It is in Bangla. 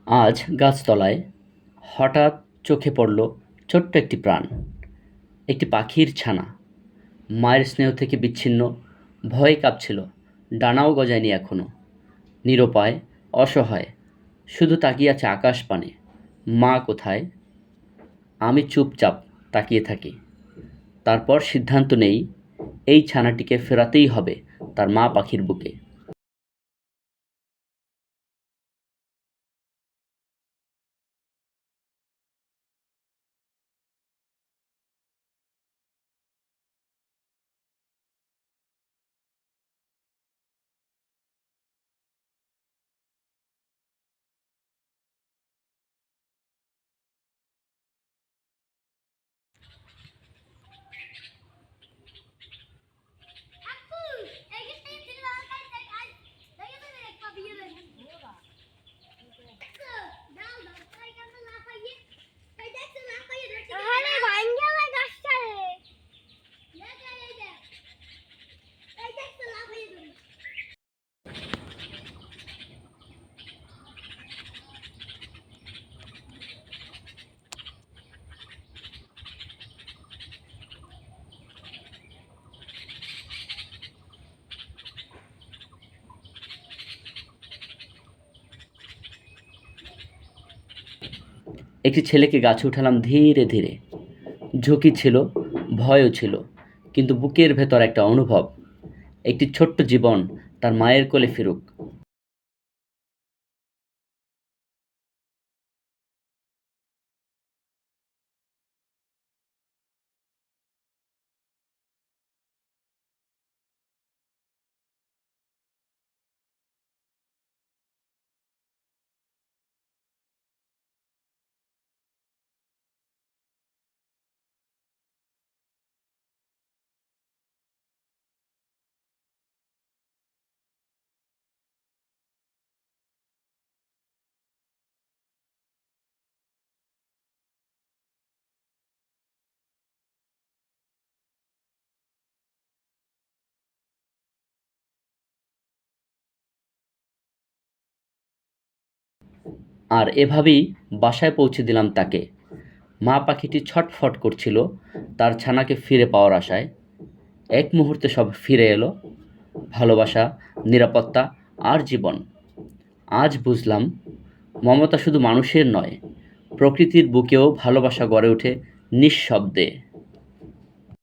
আজ গাছতলায় হঠাৎ চোখে পড়ল ছোট্ট একটি প্রাণ, একটি পাখির ছানা। মায়ের স্নেহ থেকে বিচ্ছিন্ন, ভয়ে কাঁপছিল, ডানাও গজায়নি এখনো। নিরুপায়, অসহায়, শুধু তাকিয়ে আছে আকাশ পানে। মা কোথায়? আমি চুপচাপ তাকিয়ে থাকি। তারপর সিদ্ধান্ত নেই, এই ছানাটিকে ফেরাতেই হবে তার মা পাখির বুকে। একটি ছেলেকে গাছে উঠালাম ধীরে ধীরে। ঝুঁকি ছিল, ভয়ও ছিল, কিন্তু বুকের ভেতর একটা অনুভব, একটি ছোট্ট জীবন তার মায়ের কোলে ফিরুক। আর এভাবেই বাসায় পৌঁছে দিলাম তাকে। মা পাখিটি ছটফট করছিল তার ছানাকে ফিরে পাওয়ার আশায়। এক মুহূর্তে সব ফিরে এলো, ভালোবাসা, নিরাপত্তা আর জীবন। আজ বুঝলাম, মমতা শুধু মানুষের নয়, প্রকৃতির বুকেও ভালোবাসা গড়ে ওঠে নিঃশব্দে।